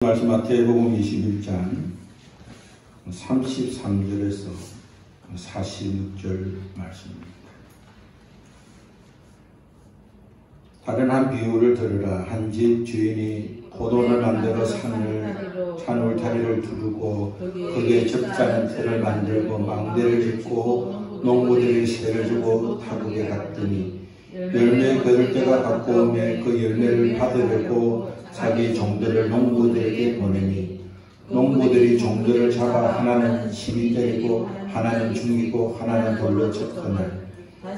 말씀 마태복음 21장 33절에서 46절 말씀입니다. 다른 한 비유를 들으라. 한 집 주인이 포도원을 만들어 산울타리를 두르고 거기에 적잖은 틀을 만들고 망대를 짓고 농부들이 세를 주고 타국에 갔더니 열매 거둘 때가 가까우매 그 열매를 받으려고 자기 종들을 농부들에게 보내니 농부들이 종들을 잡아 하나는 심히 때리고 하나는 죽이고 하나는 돌로 쳤거늘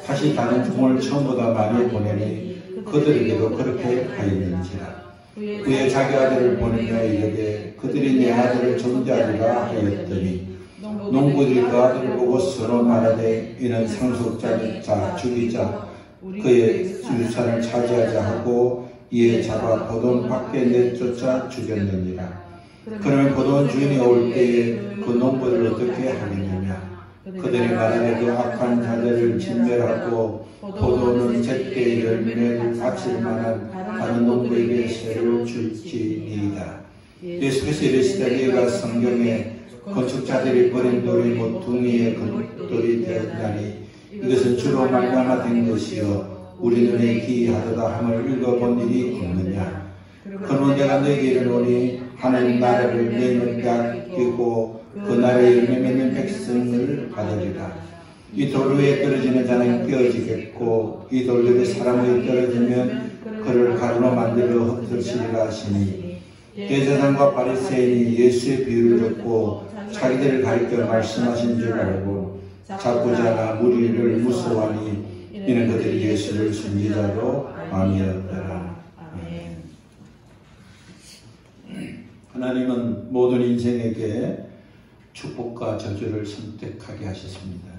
다시 다른 종을 처음보다 많이 보내니 그들에게도 그렇게 하였는지라. 그의 자기 아들을 보내며 이르되 그들이 내 아들을 존재하리라 하였더니 농부들이 그 아들을 보고 서로 말하되 이는 상속자 죽이자 그의 유산을 차지하자 하고 이에 잡아 포도원 밖에 내쫓아 죽였느니라. 그러면 포도원 주인이 올 때에 그 농부를 어떻게 하겠느냐. 그들이 말하되 그 악한 자들을 진멸하고 포도원은 제때 열매를 바칠 만한 다른 농부에게 세를 줄지니이다. 예수께서 이르시되 너희가 성경에 건축자들이 버린 돌이 모퉁이의 돌이 되었나니 이것은 주로 말미암아 된 것이요 우리 눈에 기이하도다 함을 읽어본 일이 없느냐. 그러므로 내가 너희에게 이르노니 하나님 나라를 너희는 빼앗기고 그 나라에 열매 맺는 백성을 받으리라. 이 돌 위에 떨어지는 자는 깨어지겠고 이 돌들이 사람 위에 떨어지면 그를 가루로 만들어 흩으시리라 하시니 대제사장과 바리새인이 예수의 비유를 듣고 자기들을 가리켜 말씀하신 줄 알고 자꾸자 않아 무리를 무서워하니 이는 그들이 예수를 선지자로 아니었더라. 하나님은 모든 인생에게 축복과 저주를 선택하게 하셨습니다.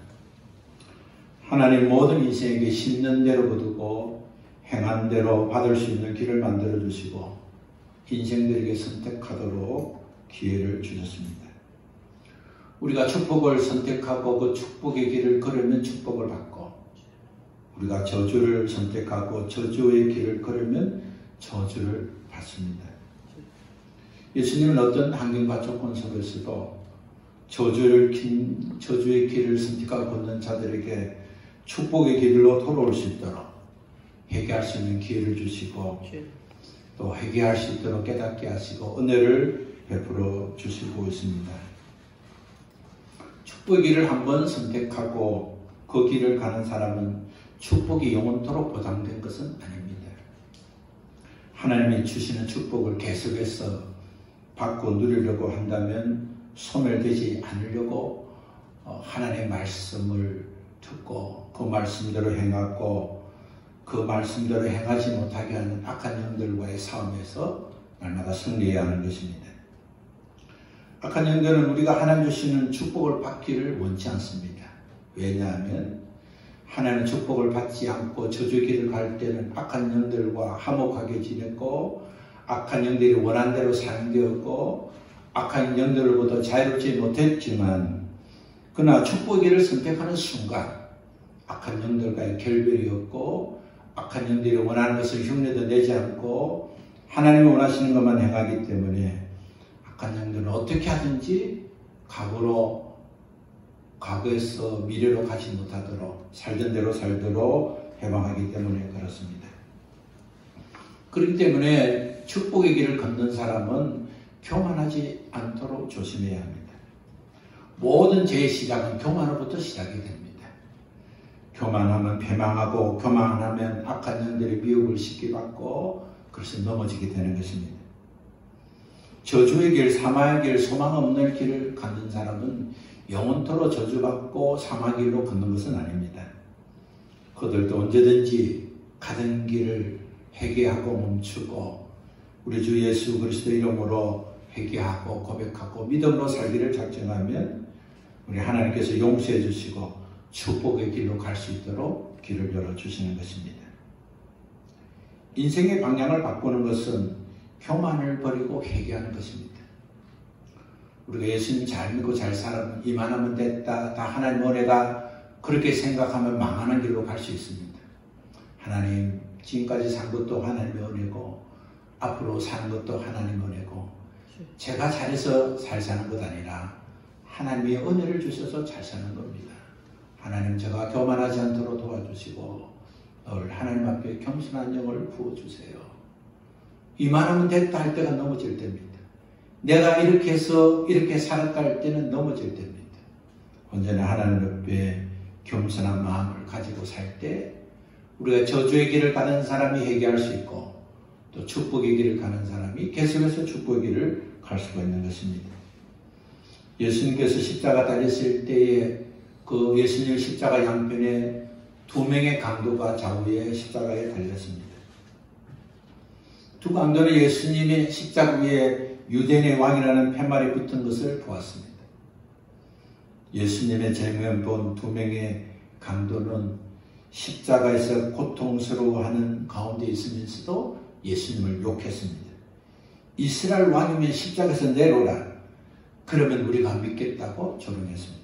하나님 모든 인생에게 심는 대로 거두고 행한 대로 받을 수 있는 길을 만들어 주시고 인생들에게 선택하도록 기회를 주셨습니다. 우리가 축복을 선택하고 그 축복의 길을 걸으면 축복을 받고 우리가 저주를 선택하고 저주의 길을 걸으면 저주를 받습니다. 예수님은 어떤 환경과 조건 속에서도 저주의 길을 선택하고 걷는 자들에게 축복의 길로 돌아올 수 있도록 회개할 수 있는 기회를 주시고 또 회개할 수 있도록 깨닫게 하시고 은혜를 베풀어 주시고 있습니다. 축복의 길을 한번 선택하고 그 길을 가는 사람은 축복이 영원토록 보장된 것은 아닙니다. 하나님이 주시는 축복을 계속해서 받고 누리려고 한다면 소멸되지 않으려고 하나님의 말씀을 듣고 그 말씀대로 행하고 그 말씀대로 행하지 못하게 하는 악한 영들과의 싸움에서 날마다 승리해야 하는 것입니다. 악한 영들은 우리가 하나님 주시는 축복을 받기를 원치 않습니다. 왜냐하면 하나님의 축복을 받지 않고 저주의 길을 갈 때는 악한 영들과 화목하게 지냈고 악한 영들이 원한 대로 사용되었고 악한 영들로부터 자유롭지 못했지만 그러나 축복의 길을 선택하는 순간 악한 영들과의 결별이 없고 악한 영들이 원하는 것을 흉내도 내지 않고 하나님이 원하시는 것만 행하기 때문에 악한 영들은 어떻게 하든지 과거에서 미래로 가지 못하도록 살던 대로 살도록 해방하기 때문에 그렇습니다. 그렇기 때문에 축복의 길을 걷는 사람은 교만하지 않도록 조심해야 합니다. 모든 죄의 시작은 교만으로부터 시작이 됩니다. 교만하면 패망하고 교만하면 악한 영들의 미혹을 쉽게 받고 그래서 넘어지게 되는 것입니다. 저주의 길, 사망의 길, 소망 없는 길을 걷는 사람은 영원토록 저주받고 사망의 길로 걷는 것은 아닙니다. 그들도 언제든지 가던 길을 회개하고 멈추고 우리 주 예수 그리스도 이름으로 회개하고 고백하고 믿음으로 살기를 작정하면 우리 하나님께서 용서해 주시고 축복의 길로 갈 수 있도록 길을 열어주시는 것입니다. 인생의 방향을 바꾸는 것은 교만을 버리고 회개하는 것입니다. 우리가 예수님 잘 믿고 잘 살아면 이만하면 됐다, 다 하나님 은혜다 그렇게 생각하면 망하는 길로 갈 수 있습니다. 하나님 지금까지 산 것도 하나님의 은혜고 앞으로 사는 것도 하나님의 은혜고 제가 잘해서 잘 사는 것 아니라 하나님이 은혜를 주셔서 잘 사는 겁니다. 하나님 제가 교만하지 않도록 도와주시고 늘 하나님 앞에 겸손한 영을 부어주세요. 이만하면 됐다 할 때가 넘어질 때입니다. 내가 이렇게 해서 이렇게 살았다 할 때는 넘어질 때입니다. 언제나 하나님 앞에 겸손한 마음을 가지고 살 때 우리가 저주의 길을 가는 사람이 회개할 수 있고 또 축복의 길을 가는 사람이 계속해서 축복의 길을 갈 수가 있는 것입니다. 예수님께서 십자가 달렸을 때에 그 예수님 십자가 양편에 두 명의 강도가 좌우에 십자가에 달렸습니다. 두 강도는 예수님의 십자가 위에 유대인의 왕이라는 팻말이 붙은 것을 보았습니다. 예수님의 제면 본 두 명의 강도는 십자가에서 고통스러워하는 가운데 있으면서도 예수님을 욕했습니다. 이스라엘 왕이면 십자가에서 내려오라. 그러면 우리가 믿겠다고 조롱했습니다.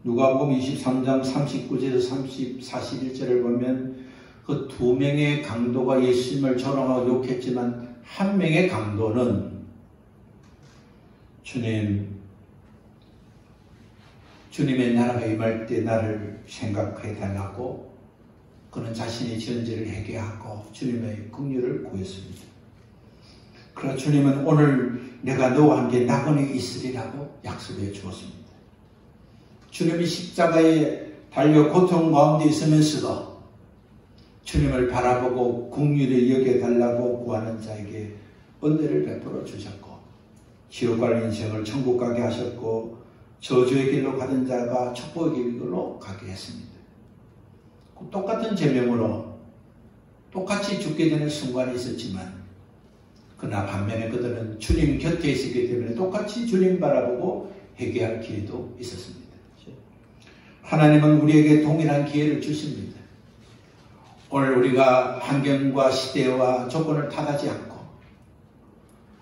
누가복음 23장 39절에서 41절을 보면 그 두 명의 강도가 예수님을 조롱하고 욕했지만 한 명의 강도는 주님의 나라가 임할 때 나를 생각해 달라고 그는 자신의 전제를 회개하고 주님의 긍휼을 구했습니다. 그러나 주님은 오늘 내가 너와 함께 나그네 있으리라고 약속해 주었습니다. 주님이 십자가에 달려 고통 가운데 있으면서도 주님을 바라보고 긍휼히 여겨달라고 구하는 자에게 은혜를 베풀어 주셨고 지옥 갈 인생을 천국 가게 하셨고 저주의 길로 가던 자가 축복의 길로 가게 했습니다. 똑같은 제명으로 똑같이 죽게 되는 순간이 있었지만 그러나 반면에 그들은 주님 곁에 있었기 때문에 똑같이 주님 바라보고 회개할 기회도 있었습니다. 하나님은 우리에게 동일한 기회를 주십니다. 오늘 우리가 환경과 시대와 조건을 탓하지 않고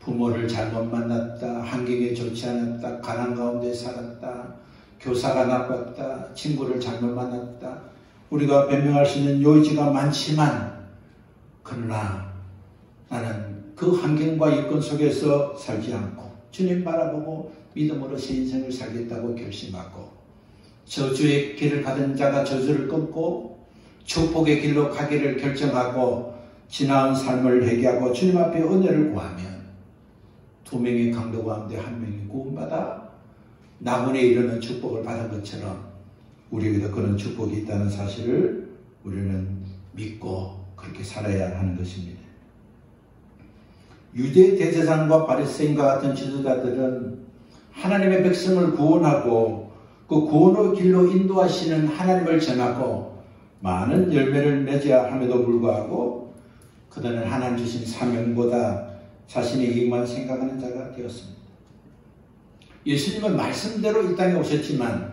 부모를 잘못 만났다, 환경이 좋지 않았다, 가난 가운데 살았다, 교사가 나빴다, 친구를 잘못 만났다, 우리가 변명할 수 있는 요지가 많지만 그러나 나는 그 환경과 여건 속에서 살지 않고 주님 바라보고 믿음으로 새 인생을 살겠다고 결심하고 저주의 길을 가던 자가 저주를 끊고 축복의 길로 가기를 결정하고 지나온 삶을 회개하고 주님 앞에 은혜를 구하면 두 명의 강도 가운데 한 명이 구원받아 나그네 이르는 축복을 받은 것처럼 우리에게도 그런 축복이 있다는 사실을 우리는 믿고 그렇게 살아야 하는 것입니다. 유대 대제사장과 바리새인과 같은 지도자들은 하나님의 백성을 구원하고 그 구원의 길로 인도하시는 하나님을 전하고 많은 열매를 맺어야 함에도 불구하고 그들은 하나님 주신 사명보다 자신의 이익만 생각하는 자가 되었습니다. 예수님은 말씀대로 이 땅에 오셨지만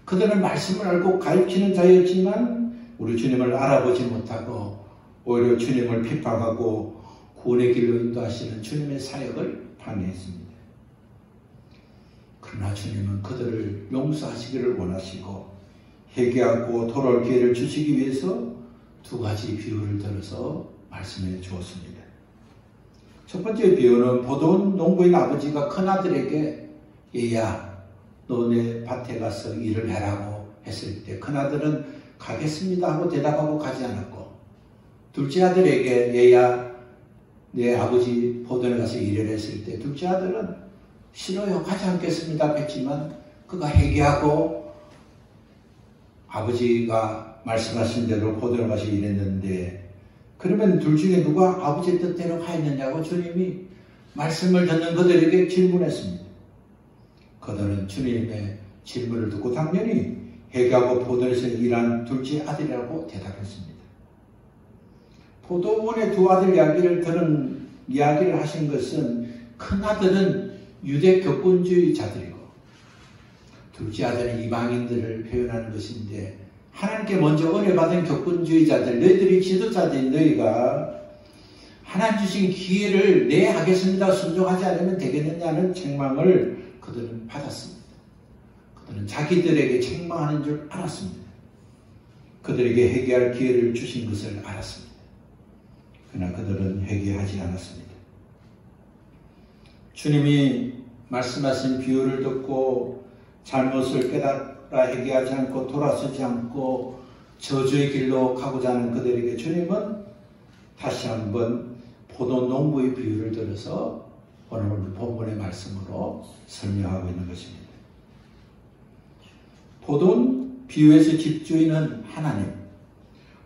그들은 말씀을 알고 가르치는 자였지만 우리 주님을 알아보지 못하고 오히려 주님을 핍박하고 구원의 길로 인도하시는 주님의 사역을 방해했습니다. 그러나 주님은 그들을 용서하시기를 원하시고 회개하고 돌아올 기회를 주시기 위해서 두 가지 비유를 들어서 말씀해 주었습니다. 첫 번째 비유는 보돈 농부인 아버지가 큰아들에게 얘야 너 내 밭에 가서 일을 해라고 했을 때 큰아들은 가겠습니다 하고 대답하고 가지 않았고 둘째 아들에게 얘야 내 아버지 보돈에 가서 일을 했을 때 둘째 아들은 싫어요 가지 않겠습니다 했지만 그가 회개하고 아버지가 말씀하신 대로 보돈에 가서 일했는데 그러면 둘 중에 누가 아버지의 뜻대로 가했느냐고 주님이 말씀을 듣는 그들에게 질문했습니다. 그들은 주님의 질문을 듣고 당연히 회개하고 보돈에서 일한 둘째 아들이라고 대답했습니다. 포도원의 두 아들 이야기를 하신 것은 큰 아들은 유대 격분주의자들이고 둘째 아들은 이방인들을 표현하는 것인데 하나님께 먼저 은혜 받은 격분주의자들 너희들이 지도자들인 너희가 하나님 주신 기회를 내 하겠습니다 순종하지 않으면 되겠느냐는 책망을 그들은 받았습니다. 그들은 자기들에게 책망하는 줄 알았습니다. 그들에게 회개할 기회를 주신 것을 알았습니다. 그러나 그들은 회개하지 않았습니다. 주님이 말씀하신 비유를 듣고 잘못을 깨달아 회개하지 않고 돌아서지 않고 저주의 길로 가고자 하는 그들에게 주님은 다시 한번 포도 농부의 비유를 들어서 오늘 본문의 말씀으로 설명하고 있는 것입니다. 포도는 비유에서 집주인은 하나님,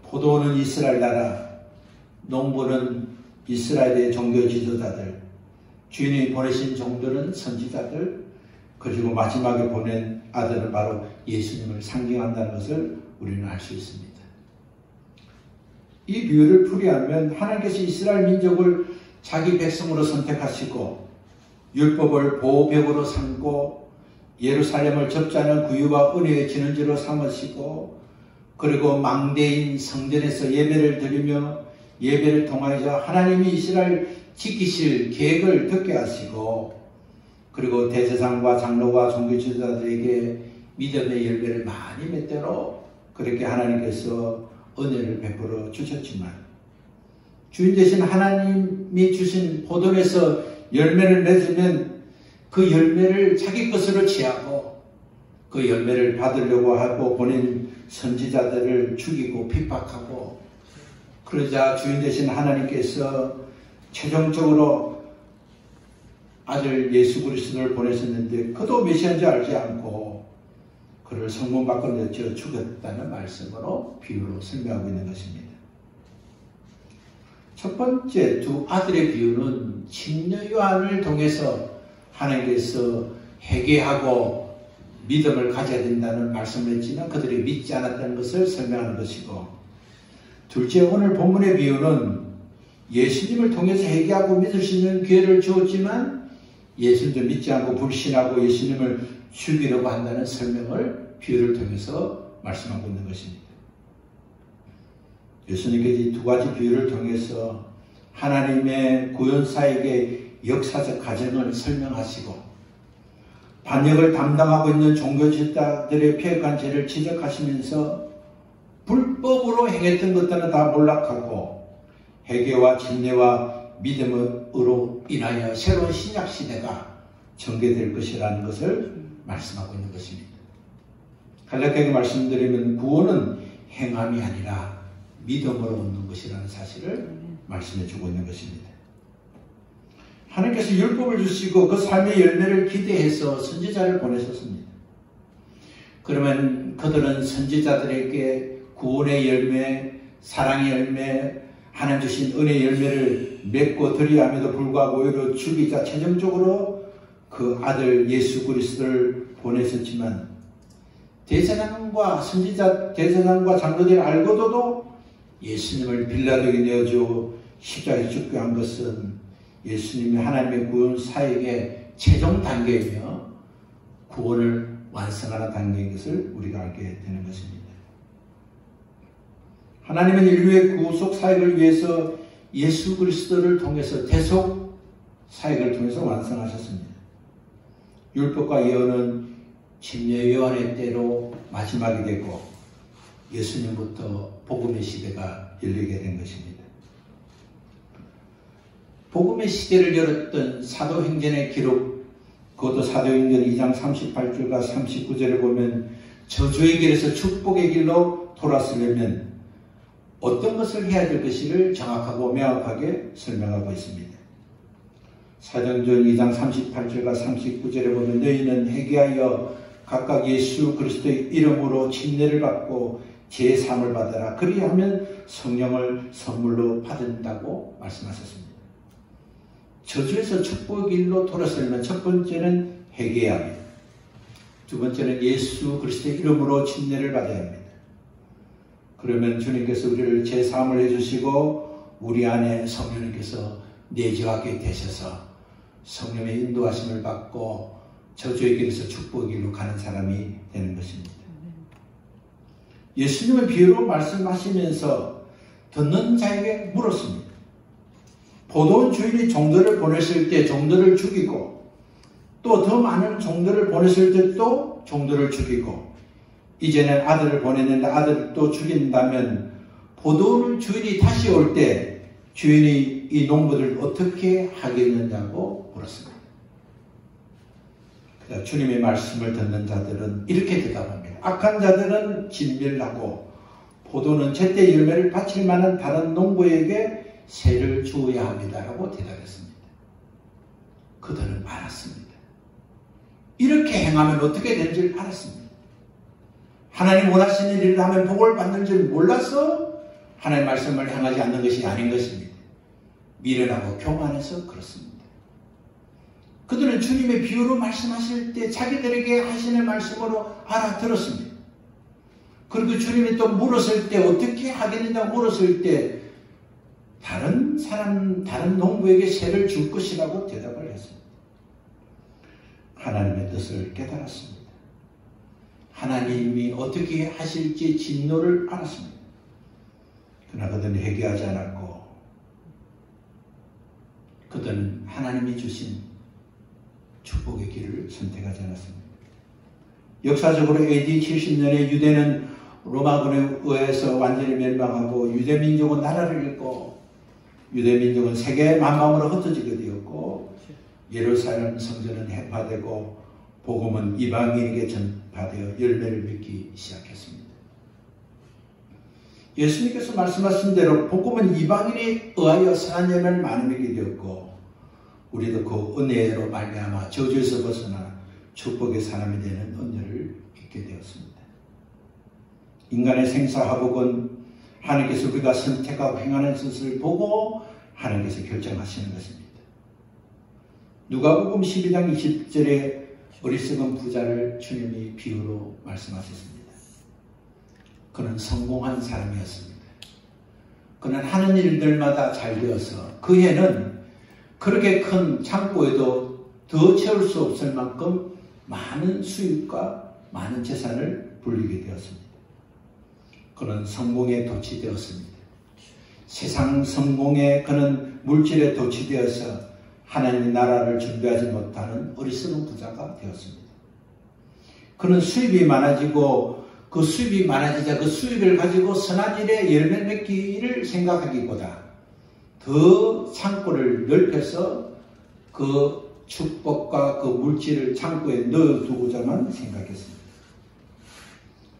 포도는 이스라엘 나라, 농부는 이스라엘의 종교 지도자들, 주인이 보내신 종들은 선지자들, 그리고 마지막에 보낸 아들은 바로 예수님을 상징한다는 것을 우리는 알 수 있습니다. 이 비유를 풀이하면 하나님께서 이스라엘 민족을 자기 백성으로 선택하시고 율법을 보호벽으로 삼고 예루살렘을 접지하는 구유와 은혜의 진원지로 삼으시고 그리고 망대인 성전에서 예배를 드리며 예배를 통하여서 하나님이 이스라엘 지키실 계획을 듣게 하시고 그리고 대제사장과 장로와 종교 지도자들에게 믿음의 열매를 많이 맺도록 그렇게 하나님께서 은혜를 베풀어 주셨지만 주인 되신 하나님이 주신 포도에서 열매를 맺으면 그 열매를 자기 것으로 취하고 그 열매를 받으려고 하고 보낸 선지자들을 죽이고 핍박하고 그러자 주인 되신 하나님께서 최종적으로 아들 예수 그리스도를 보내셨는데 그도 메시아인 줄 알지 않고 그를 성문 밖으로 내쳐 죽였다는 말씀으로 비유로 설명하고 있는 것입니다. 첫 번째 두 아들의 비유는 침례 요한을 통해서 하나님께서 회개하고 믿음을 가져야 된다는 말씀을 했지만 그들이 믿지 않았다는 것을 설명하는 것이고 둘째 오늘 본문의 비유는 예수님을 통해서 회개하고 믿을 수 있는 기회를 주었지만 예수님도 믿지 않고 불신하고 예수님을 죽이려고 한다는 설명을 비유를 통해서 말씀하고 있는 것입니다. 예수님께서 이 두 가지 비유를 통해서 하나님의 구원사에게 역사적 과정을 설명하시고 반역을 담당하고 있는 종교지도자들의 폐역한 죄를 지적하시면서 불법으로 행했던 것들은 다 몰락하고 회개와 진례와 믿음으로 인하여 새로운 신약 시대가 전개될 것이라는 것을 말씀하고 있는 것입니다. 간략하게 말씀드리면 구원은 행함이 아니라 믿음으로 얻는 것이라는 사실을 말씀해 주고 있는 것입니다. 하나님께서 율법을 주시고 그 삶의 열매를 기대해서 선지자를 보내셨습니다. 그러면 그들은 선지자들에게 구원의 열매, 사랑의 열매, 하나님 주신 은혜의 열매를 맺고 드려야 함에도 불구하고 오히려 죽이자 최종적으로 그 아들 예수 그리스도를 보내셨지만 대제사장과 선지자, 대제사장과 장로들이 알고도 예수님을 빌라도에게 내어주어 십자가에 죽게 한 것은 예수님이 하나님의 구원 사역의 최종 단계이며 구원을 완성하는 단계인 것을 우리가 알게 되는 것입니다. 하나님은 인류의 구속 사역을 위해서 예수 그리스도를 통해서 대속 사역을 통해서 완성하셨습니다. 율법과 예언은 침례 요한의 때로 마지막이 되고 예수님부터 복음의 시대가 열리게 된 것입니다. 복음의 시대를 열었던 사도행전의 기록, 그것도 사도행전 2장 38절과 39절을 보면 저주의 길에서 축복의 길로 돌아서려면 어떤 것을 해야 될 것인지를 정확하고 명확하게 설명하고 있습니다. 사도행전 2장 38절과 39절에 보면 너희는 회개하여 각각 예수 그리스도의 이름으로 침례를 받고 제3을 받아라. 그리하면 성령을 선물로 받는다고 말씀하셨습니다. 저주에서 축복의 길로 돌아서려면 첫 번째는 회개해야 합니다. 두 번째는 예수 그리스도의 이름으로 침례를 받아야 합니다. 그러면 주님께서 우리를 제3을 해주시고 우리 안에 성령님께서 내주하게 되셔서 성령의 인도하심을 받고 저주의 길에서 축복의 길로 가는 사람이 되는 것입니다. 예수님은 비유로 말씀하시면서 듣는 자에게 물었습니다. 포도원 주인이 종들을 보냈을 때 종들을 죽이고 또 더 많은 종들을 보냈을 때 또 종들을 죽이고 이제는 아들을 보냈는데 아들을 또 죽인다면 포도원 주인이 다시 올 때 주인이 이 농부들을 어떻게 하겠느냐고 물었습니다. 주님의 말씀을 듣는 자들은 이렇게 대답합니다. 악한 자들은 진멸하고 포도는 제때 열매를 바칠 만한 다른 농부에게 세를 주어야 합니다. 라고 대답했습니다. 그들은 알았습니다. 이렇게 행하면 어떻게 된 줄 알았습니다. 하나님 원하시는 일을 하면 복을 받는 줄 몰라서 하나님의 말씀을 행하지 않는 것이 아닌 것입니다. 미련하고 교만해서 그렇습니다. 그들은 주님의 비유로 말씀하실 때 자기들에게 하시는 말씀으로 알아들었습니다. 그리고 주님이 또 물었을 때 어떻게 하겠느냐 물었을 때 다른 농부에게 세를 줄 것이라고 대답을 했습니다. 하나님의 뜻을 깨달았습니다. 하나님이 어떻게 하실지 진노를 알았습니다. 그러나 그들은 회개하지 않았고 그들은 하나님이 주신 축복의 길을 선택하지 않았습니다. 역사적으로 AD 70년에 유대는 로마군에 의해서 완전히 멸망하고 유대민족은 나라를 잃고 유대민족은 세계 만방으로 흩어지게 되었고 예루살렘 성전은 해파되고 복음은 이방인에게 전파되어 열매를 맺기 시작했습니다. 예수님께서 말씀하신 대로 복음은 이방인에 의하여 선한 열매를 많이 맺게 되었고 우리도 그 은혜로 말미암아 저주에서 벗어나 축복의 사람이 되는 은혜를 잊게 되었습니다. 인간의 생사화복은 하나님께서 우리가 선택하고 행하는 것을 보고 하나님께서 결정하시는 것입니다. 누가복음 12장 20절에 어리석은 부자를 주님이 비유로 말씀하셨습니다. 그는 성공한 사람이었습니다. 그는 하는 일들마다 잘 되어서 그 해는 그렇게 큰 창고에도 더 채울 수 없을 만큼 많은 수입과 많은 재산을 불리게 되었습니다. 그는 성공에 도취되었습니다. 세상 성공에 그는 물질에 도취되어서 하나님의 나라를 준비하지 못하는 어리석은 부자가 되었습니다. 그는 수입이 많아지고 그 수입이 많아지자 그 수입을 가지고 선한 일에 열매 맺기를 생각하기보다 더 창고를 넓혀서 그 축복과 그 물질을 창고에 넣어두고자만 생각했습니다.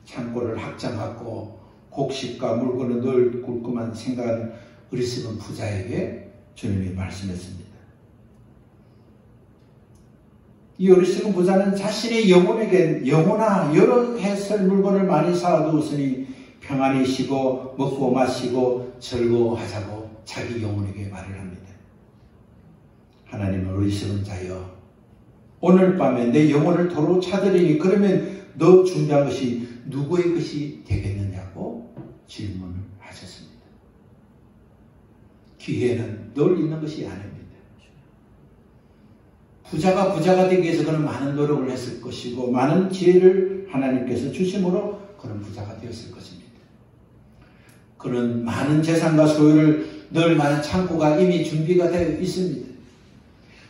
창고를 확장하고 곡식과 물건을 넣을 굴것만 생각하는 어리석은 부자에게 주님이 말씀했습니다. 이 어리석은 부자는 자신의 영혼아 여러 해설 물건을 많이 쌓아두었으니 평안히 쉬고 먹고 마시고 즐거워하자고 자기 영혼에게 말을 합니다. 하나님은 어리석은 자여 오늘 밤에 내 영혼을 도로 찾으리니 그러면 너 준비한 것이 누구의 것이 되겠느냐고 질문을 하셨습니다. 기회는 늘 있는 것이 아닙니다. 부자가 되기 위해서 그는 많은 노력을 했을 것이고 많은 지혜를 하나님께서 주심으로 그는 부자가 되었을 것입니다. 그는 많은 재산과 소유를 넣을 만한 창고가 이미 준비가 되어 있습니다.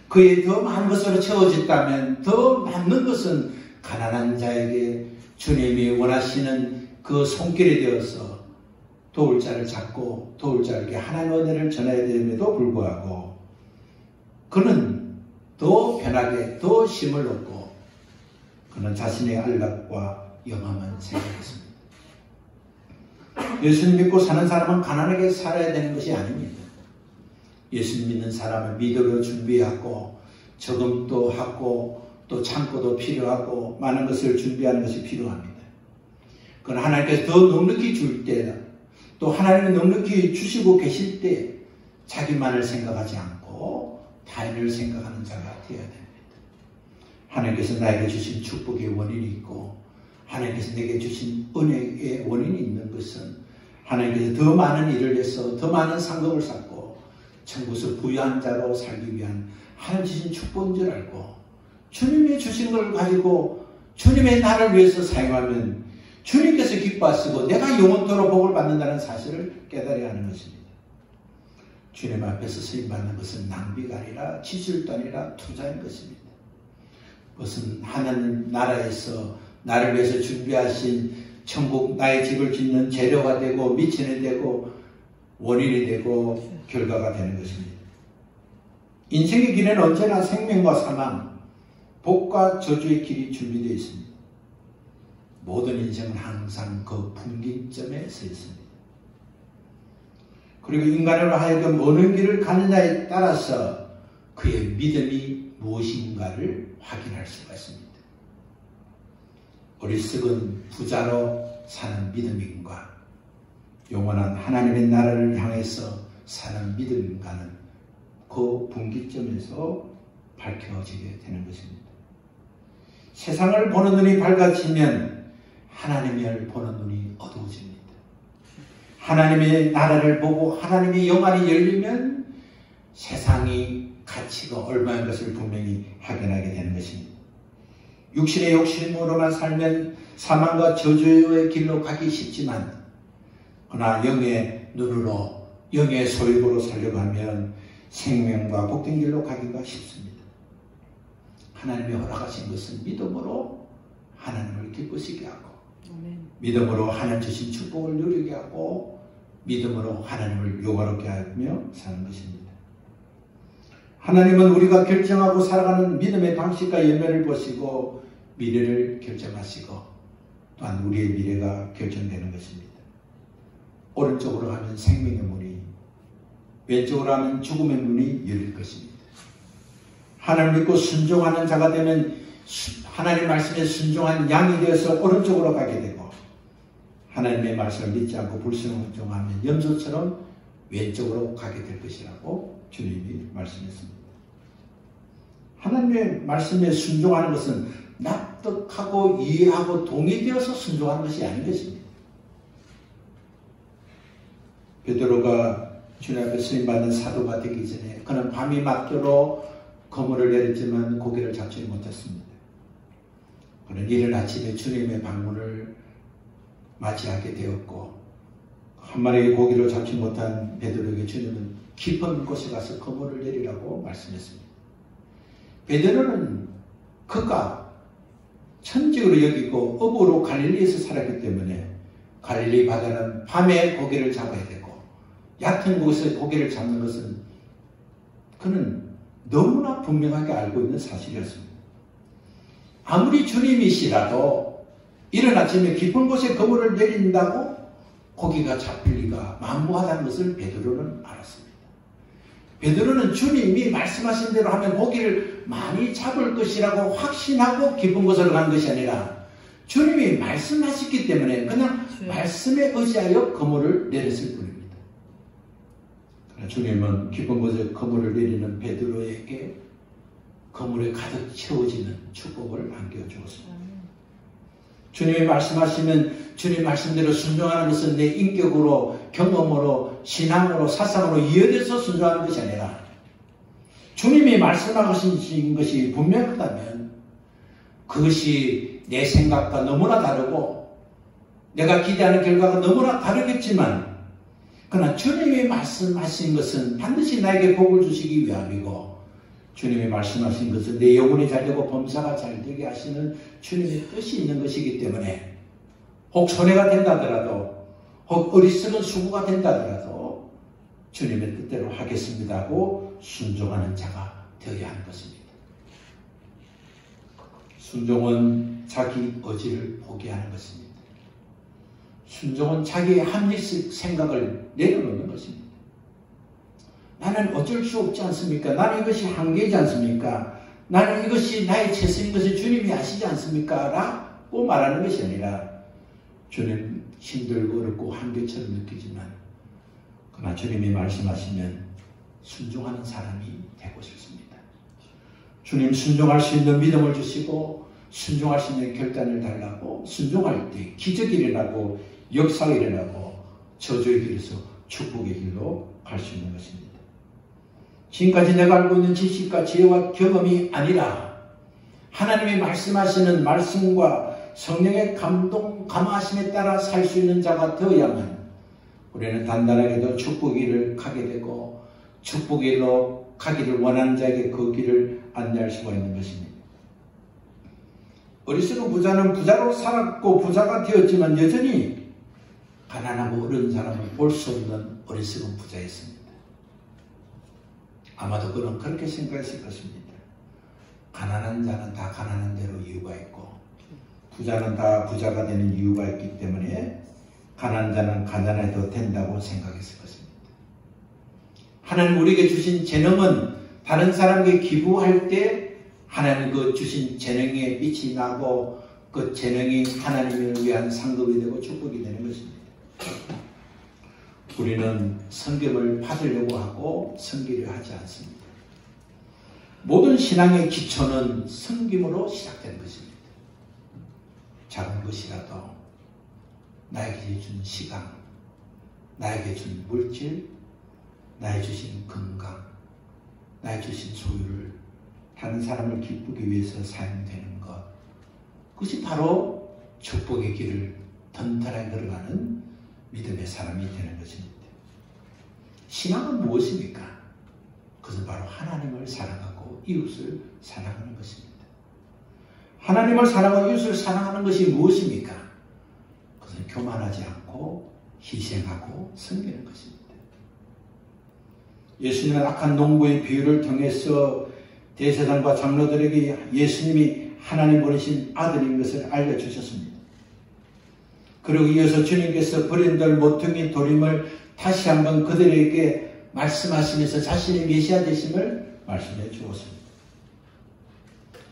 그에 더 많은 것으로 채워졌다면 더 남는 것은 가난한 자에게 주님이 원하시는 그 손길이 되어서 도울 자를 찾고 도울 자에게 하나님의 은혜를 전해야 됨에도 불구하고 그는 더 편하게 더 힘을 얻고 그는 자신의 안락과 영함을 생각했습니다. 예수님 믿고 사는 사람은 가난하게 살아야 되는 것이 아닙니다. 예수님 믿는 사람은 믿음으로 준비하고 저금도 하고 또 창고도 필요하고 많은 것을 준비하는 것이 필요합니다. 그러나 하나님께서 더 넉넉히 줄 때 또 하나님은 넉넉히 주시고 계실 때 자기만을 생각하지 않고 타인을 생각하는 자가 되어야 됩니다. 하나님께서 나에게 주신 축복의 원인이 있고 하나님께서 내게 주신 은혜의 원인이 있는 것은 하나님께서 더 많은 일을 해서 더 많은 상급을 쌓고 천국에서 부유한 자로 살기 위한 하나님 주신 축복인 줄 알고 주님이 주신 걸 가지고 주님의 나를 위해서 사용하면 주님께서 기뻐하시고 내가 영원토록 복을 받는다는 사실을 깨달아야 하는 것입니다. 주님 앞에서 쓰임받는 것은 낭비가 아니라 지출도 아니라 투자인 것입니다. 그것은 하나님 나라에서 나를 위해서 준비하신 천국 나의 집을 짓는 재료가 되고 미천이 되고 원인이 되고 결과가 되는 것입니다. 인생의 길에는 언제나 생명과 사망, 복과 저주의 길이 준비되어 있습니다. 모든 인생은 항상 그 분기점에 서 있습니다. 그리고 인간으로 하여금 어느 길을 가느냐에 따라서 그의 믿음이 무엇인가를 확인할 수가 있습니다. 어리석은 부자로 사는 믿음인가, 영원한 하나님의 나라를 향해서 사는 믿음인가는 그 분기점에서 밝혀지게 되는 것입니다. 세상을 보는 눈이 밝아지면 하나님을 보는 눈이 어두워집니다. 하나님의 나라를 보고 하나님의 영안이 열리면 세상이 가치가 얼마인 것을 분명히 확인하게 되는 것입니다. 육신의 욕심으로만 살면 사망과 저주의 길로 가기 쉽지만, 그러나 영의 눈으로 영의 소유로 살려고 하면 생명과 복된 길로 가기가 쉽습니다. 하나님이 허락하신 것은 믿음으로 하나님을 기쁘시게 하고, 믿음으로 하나님 주신 축복을 누리게 하고, 믿음으로 하나님을 영화롭게 하며 사는 것입니다. 하나님은 우리가 결정하고 살아가는 믿음의 방식과 열매를 보시고 미래를 결정하시고, 또한 우리의 미래가 결정되는 것입니다. 오른쪽으로 하면 생명의 문이, 왼쪽으로 하면 죽음의 문이 열릴 것입니다. 하나님을 믿고 순종하는 자가 되면 하나님의 말씀에 순종한 양이 되어서 오른쪽으로 가게 되고, 하나님의 말씀을 믿지 않고 불순종하면 염소처럼 왼쪽으로 가게 될 것이라고 주님이 말씀했습니다. 하나님의 말씀에 순종하는 것은 납득하고 이해하고 동의되어서 순종하는 것이 아닌 것입니다. 베드로가 주님 앞에 쓰임받는 사도가 되기 전에 그는 밤이 맞도록 거물을 내렸지만 고기를 잡지 못했습니다. 그는 이른 아침에 주님의 방문을 맞이하게 되었고, 한 마리의 고기를 잡지 못한 베드로에게 주님은 깊은 곳에 가서 거물을 내리라고 말씀했습니다. 베드로는 그가 천직으로 여기고 업으로 갈릴리에서 살았기 때문에 갈릴리 바다는 밤에 고기를 잡아야 되고, 얕은 곳에 고기를 잡는 것은 그는 너무나 분명하게 알고 있는 사실이었습니다. 아무리 주님이시라도 이른 아침에 깊은 곳에 거물을 내린다고 고기가 잡힐 리가 만무하다는 것을 베드로는 알았습니다. 베드로는 주님이 말씀하신 대로 하면 고기를 많이 잡을 것이라고 확신하고 깊은 곳으로 가는 것이 아니라, 주님이 말씀하셨기 때문에 그냥 말씀에 의지하여 거물을 내렸을 뿐입니다. 그러나 주님은 깊은 곳에 거물을 내리는 베드로에게 거물에 가득 채워지는 축복을 안겨주었습니다. 주님이 말씀하시면 주님 말씀대로 순종하는 것은 내 인격으로, 경험으로, 신앙으로, 사상으로 이어져서 순종하는 것이 아니라, 주님이 말씀하신 것이 분명하다면 그것이 내 생각과 너무나 다르고 내가 기대하는 결과가 너무나 다르겠지만, 그러나 주님이 말씀하신 것은 반드시 나에게 복을 주시기 위함이고, 주님이 말씀하신 것은 내 영혼이 잘되고 범사가 잘되게 하시는 주님의 뜻이 있는 것이기 때문에, 혹 손해가 된다더라도, 혹 어리석은 수고가 된다더라도 주님의 뜻대로 하겠습니다 하고 순종하는 자가 되어야 하는 것입니다. 순종은 자기 의지를 포기하는 것입니다. 순종은 자기의 합리적 생각을 내려놓는 것입니다. 나는 어쩔 수 없지 않습니까? 나는 이것이 한계이지 않습니까? 나는 이것이 나의 최선인 것을 주님이 아시지 않습니까? 라고 말하는 것이 아니라, 주님 힘들고 어렵고 한계처럼 느끼지만 그러나 주님이 말씀하시면 순종하는 사람이 되고 싶습니다. 주님 순종할 수 있는 믿음을 주시고 순종할 수 있는 결단을 달라고, 순종할 때 기적이 일어나고 역사가 일어나고 저주의 길에서 축복의 길로 갈 수 있는 것입니다. 지금까지 내가 알고 있는 지식과 지혜와 경험이 아니라 하나님이 말씀하시는 말씀과 성령의 감화하심에 따라 살 수 있는 자가 되어야만 우리는 단단하게도 축복의 길을 가게 되고, 축복의 길로 가기를 원하는 자에게 그 길을 안내할 수가 있는 것입니다. 어리석은 부자는 부자로 살았고 부자가 되었지만 여전히 가난하고 어려운 사람을 볼 수 없는 어리석은 부자였습니다. 아마도 그는 그렇게 생각했을 것입니다. 가난한 자는 다 가난한 대로 이유가 있고 부자는 다 부자가 되는 이유가 있기 때문에 가난한 자는 가난해도 된다고 생각했을 것입니다. 하나님 우리에게 주신 재능은 다른 사람에게 기부할 때 하나님 그 주신 재능에 빛이 나고 그 재능이 하나님을 위한 상급이 되고 축복이 되는 것입니다. 우리는 섬김을 받으려고 하고 섬기려 하지 않습니다. 모든 신앙의 기초는 섬김으로 시작된 것입니다. 작은 것이라도 나에게 준 시간, 나에게 준 물질, 나에게 주신 건강, 나에게 주신 소유를 다른 사람을 기쁘기 위해서 사용되는 것, 그것이 바로 축복의 길을 던던하게 걸어가는 믿음의 사람이 되는 것입니다. 신앙은 무엇입니까? 그것은 바로 하나님을 사랑하고 이웃을 사랑하는 것입니다. 하나님을 사랑하고 이웃을 사랑하는 것이 무엇입니까? 그것은 교만하지 않고 희생하고 섬기는 것입니다. 예수님은 악한 농부의 비유를 통해서 대제사장과 장로들에게 예수님이 하나님 보내신 아들인 것을 알려주셨습니다. 그리고 이어서 주님께서 버린들 모퉁이 도림을 다시 한번 그들에게 말씀하시면서 자신의 메시아 되심을 말씀해 주었습니다.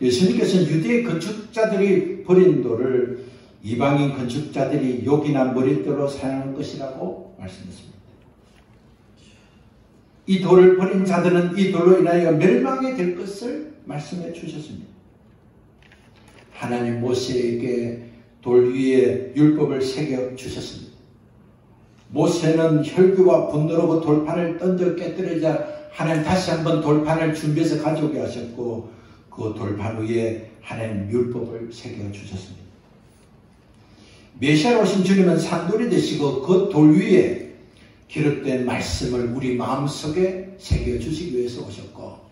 예수님께서는 유대 건축자들이 버린 돌을 이방인 건축자들이 욕이나 머릿돌로 사용할 것이라고 말씀했습니다. 이 돌을 버린 자들은 이 돌로 인하여 멸망하게 될 것을 말씀해 주셨습니다. 하나님 모세에게 돌 위에 율법을 새겨 주셨습니다. 모세는 혈기와 분노로 그 돌판을 던져 깨뜨리자 하나님 다시 한번 돌판을 준비해서 가져오게 하셨고 그 돌판 위에 하나님 율법을 새겨 주셨습니다. 메시아로 오신 주님은 산돌이 되시고 그 돌 위에 기록된 말씀을 우리 마음속에 새겨 주시기 위해서 오셨고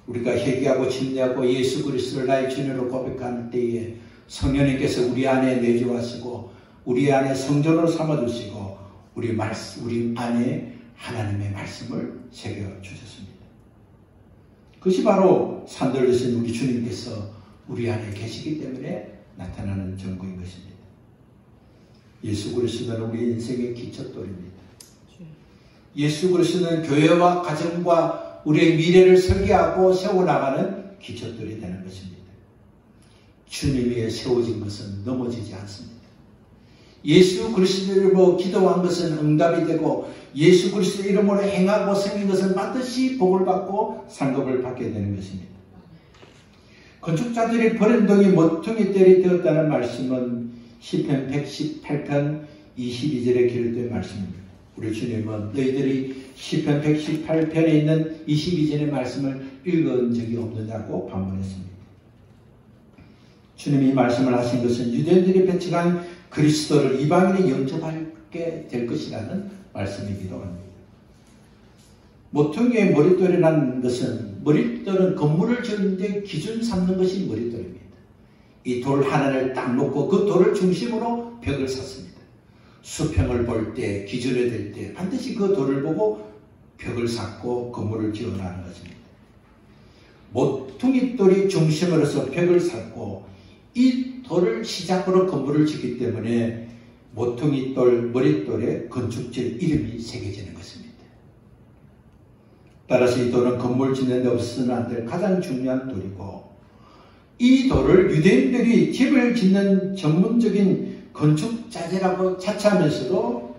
우리가 회개하고 진리하고 예수 그리스도를 나의 주님으로 고백할 때에 성령님께서 우리 안에 내주하시고 우리 안에 성전으로 삼아주시고 우리 안에 하나님의 말씀을 새겨주셨습니다. 그것이 바로 산돌 되신 우리 주님께서 우리 안에 계시기 때문에 나타나는 증거인 것입니다. 예수 그리스도는 우리 인생의 기초돌입니다. 예수 그리스도는 교회와 가정과 우리의 미래를 설계하고 세워나가는 기초돌이 되는 것입니다. 주님 위에 세워진 것은 넘어지지 않습니다. 예수 그리스도 이름으로 기도한 것은 응답이 되고 예수 그리스도 이름으로 행하고 섬긴 것은 반드시 복을 받고 상급을 받게 되는 것입니다. 건축자들이 버린 돌이 모퉁이 돌이 되었다는 말씀은 시편 118편 22절에 기록된 말씀입니다. 우리 주님은 너희들이 시편 118편에 있는 22절의 말씀을 읽은 적이 없느냐고 반문했습니다. 주님이 말씀을 하신 것은 유대인들이 배척한 그리스도를 이방인이 영접하게 될 것이라는 말씀이기도 합니다. 모퉁이의 머릿돌이라는 것은 머릿돌은 건물을 지는데 기준 삼는 것이 머릿돌입니다. 이 돌 하나를 딱 놓고 그 돌을 중심으로 벽을 샀습니다. 수평을 볼 때 기준이 될 때 반드시 그 돌을 보고 벽을 쌓고 건물을 지어나가는 것입니다. 모퉁이 돌이 중심으로서 벽을 쌓고 이 돌을 시작으로 건물을 짓기 때문에 모퉁이 돌, 머릿돌에 건축질 이름이 새겨지는 것입니다. 따라서 이 돌은 건물 짓는 데 없어서는 안 될 가장 중요한 돌이고 이 돌을 유대인들이 집을 짓는 전문적인 건축자재라고 자처하면서도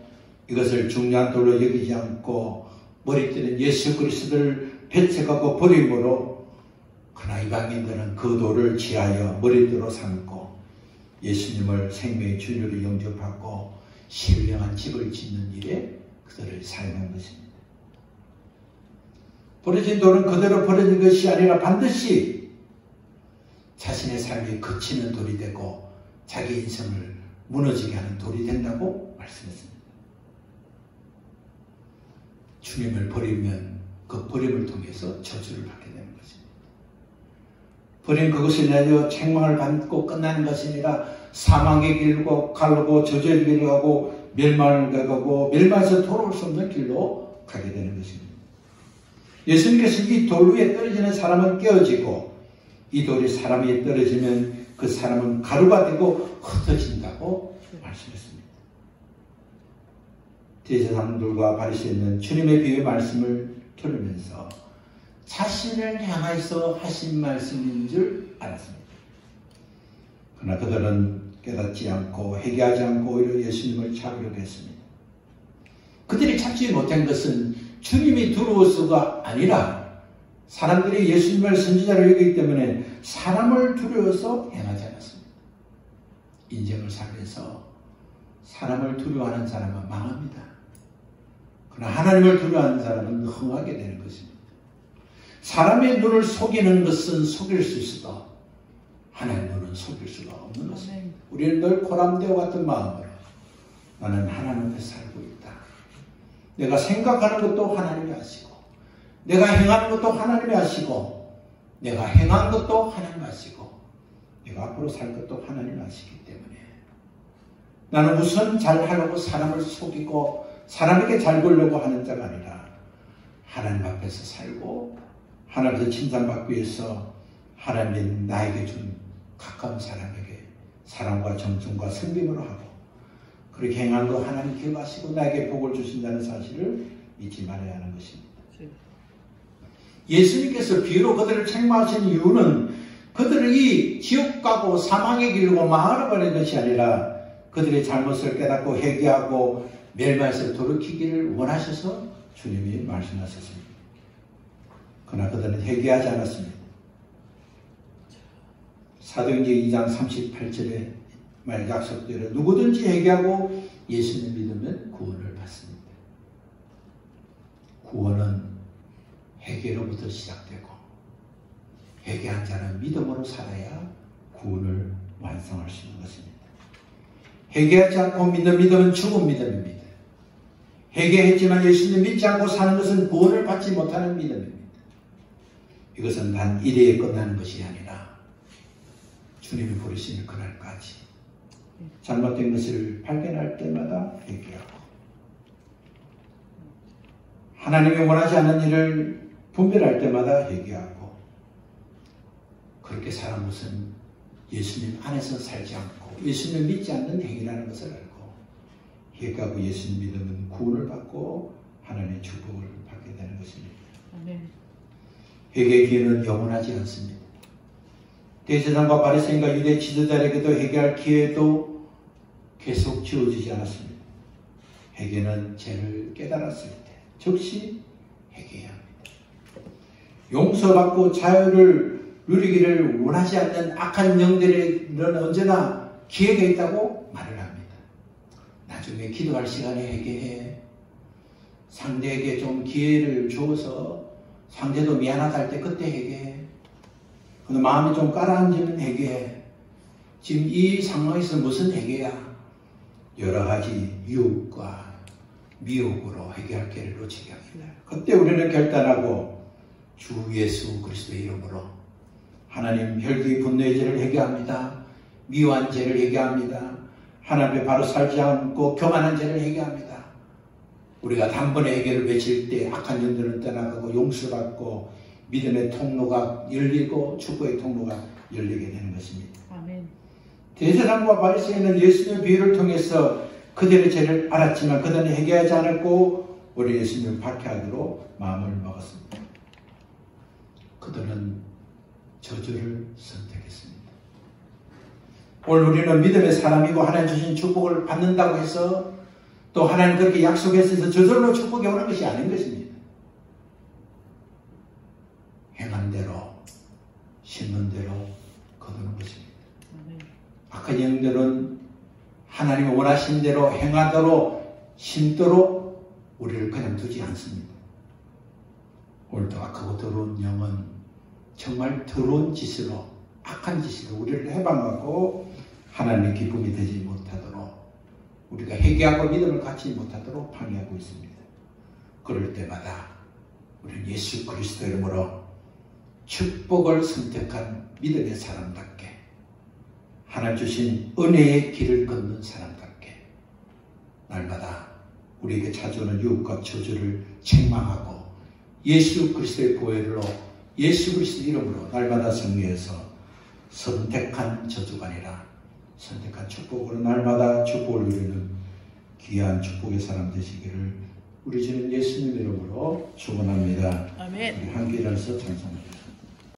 이것을 중요한 돌로 여기지 않고 머릿돌은 예수 그리스도를 배척하고 버림으로 그러나 이방인들은 그 돌을 지하여 머릿돌로 삼고 예수님을 생명의 주님으로 영접하고 신령한 집을 짓는 일에 그들을 사용한 것입니다. 버려진 돌은 그대로 버려진 것이 아니라 반드시 자신의 삶이 그치는 돌이 되고 자기 인생을 무너지게 하는 돌이 된다고 말씀했습니다. 주님을 버리면 그 버림을 통해서 저주를 받게 되는 것입니다. 버린 그것이 인하여 책망을 받고 끝나는 것이 아니라 사망의 길로 가고 저주의 길로 가고 멸망을 가고 멸망에서 돌아올 수 없는 길로 가게 되는 것입니다. 예수님께서 이 돌 위에 떨어지는 사람은 깨어지고 이 돌이 사람이 떨어지면 그 사람은 가루가 되고 흩어진다고 말씀했습니다. 대제사장들과 바리새인은 주님의 비유의 말씀을 들으면서 자신을 향해서 하신 말씀인 줄 알았습니다. 그러나 그들은 깨닫지 않고 회개하지 않고 오히려 예수님을 잡으려고 했습니다. 그들이 찾지 못한 것은 주님이 두려워서가 아니라 사람들이 예수님을 선지자로 여기기 때문에 사람을 두려워서 행하지 않았습니다. 인생을 살면서 사람을 두려워하는 사람은 망합니다. 그러나 하나님을 두려워하는 사람은 흥하게 되는 것입니다. 사람의 눈을 속이는 것은 속일 수 있어도 하나님의 눈은 속일 수가 없는 것입니다. 우리는 늘 고람대와 같은 마음으로 나는 하나님 앞에 살고 있다. 내가 생각하는 것도 하나님이 아시고 내가 행하는 것도 하나님이 아시고 내가 행한 것도 하나님이 아시고 내가 앞으로 살 것도 하나님이 아시기 때문에 나는 우선 잘하려고 사람을 속이고 사람에게 잘 보려고 하는 자가 아니라 하나님 앞에서 살고 하나님께서 칭찬받기 위해서 하나님이 나에게 준 가까운 사람에게 사랑과 정성과 섬김으로 하고 그렇게 행한 거 하나님 기억하시고 나에게 복을 주신다는 사실을 잊지 말아야 하는 것입니다. 예수님께서 비유로 그들을 책망하신 이유는 그들이 지옥 가고 사망의 길로 망하려는 것이 아니라 그들의 잘못을 깨닫고 회개하고 멸망에서 돌이키기를 원하셔서 주님이 말씀하셨습니다. 그러나 그들은 회개하지 않았습니다. 사도행전 2장 38절에 말 약속대로 누구든지 회개하고 예수님 믿으면 구원을 받습니다. 구원은 회개로부터 시작되고 회개한 자는 믿음으로 살아야 구원을 완성할 수 있는 것입니다. 회개하지 않고 믿는 믿음은 죽은 믿음입니다. 회개했지만 예수님 믿지 않고 사는 것은 구원을 받지 못하는 믿음입니다. 이것은 단 이래에 끝나는 것이 아니라 주님이 부르시는 그날까지 잘못된 것을 발견할 때마다 회개하고 하나님이 원하지 않는 일을 분별할 때마다 회개하고 그렇게 사는 것은 예수님 안에서 살지 않고 예수님 믿지 않는 행위라는 것을 알고 회개하고 예수님 믿으면 구원을 받고 하나님의 축복을 받게 되는 것입니다. 아멘. 회개의 기회는 영원하지 않습니다. 대제사장과 바리새인과 유대 지도자에게도 회개할 기회도 계속 주어지지 않았습니다. 회개는 죄를 깨달았을 때 즉시 회개해야 합니다. 용서받고 자유를 누리기를 원하지 않는 악한 영들은 언제나 기회가 있다고 말을 합니다. 나중에 기도할 시간에 회개해. 상대에게 좀 기회를 주어서 상대도 미안하다 할 때 그때 회개해. 근데 마음이 좀 가라앉으면 회개해. 지금 이 상황에서 무슨 회개야? 여러 가지 유혹과 미혹으로 회개할 기회를 놓치게 합니다. 그때 우리는 결단하고 주 예수 그리스도의 이름으로 하나님 혈기 분노의 죄를 회개합니다. 미워한 죄를 회개합니다. 하나님 앞에 바로 살지 않고 교만한 죄를 회개합니다. 우리가 단번에 회개를 외칠 때 악한 영들은 떠나가고 용서받고 믿음의 통로가 열리고 축복의 통로가 열리게 되는 것입니다. 아멘. 대제사장과 바리새인은 예수님의 비유를 통해서 그들의 죄를 알았지만 그들은 회개하지 않았고 우리 예수님을 박해하도록 마음을 먹었습니다. 그들은 저주를 선택했습니다. 오늘 우리는 믿음의 사람이고 하나님 주신 축복을 받는다고 해서 또 하나님 그렇게 약속했어서 저절로 축복이 오는 것이 아닌 것입니다. 행한 대로 심는 대로 거두는 것입니다. 악한 영들은 하나님이 원하신 대로 행하도록 심도록 우리를 그냥 두지 않습니다. 오늘도 악하고 더러운 영은 정말 더러운 짓으로 악한 짓으로 우리를 해방하고 하나님의 기쁨이 되지 못하도록 우리가 회개하고 믿음을 갖지 못하도록 방해하고 있습니다. 그럴 때마다 우리는 예수 그리스도 이름으로 축복을 선택한 믿음의 사람답게 하나님 주신 은혜의 길을 걷는 사람답게 날마다 우리에게 찾아오는 유혹과 저주를 책망하고 예수 그리스도의 보혈로 예수 그리스도 이름으로 날마다 승리해서 선택한 저주가 아니라 선택한 축복으로 날마다 축복을 누리는 귀한 축복의 사람 되시기를 우리 주님 예수님 이름으로 축원합니다. 아멘. 우리 함께 일어나서 찬송합니다.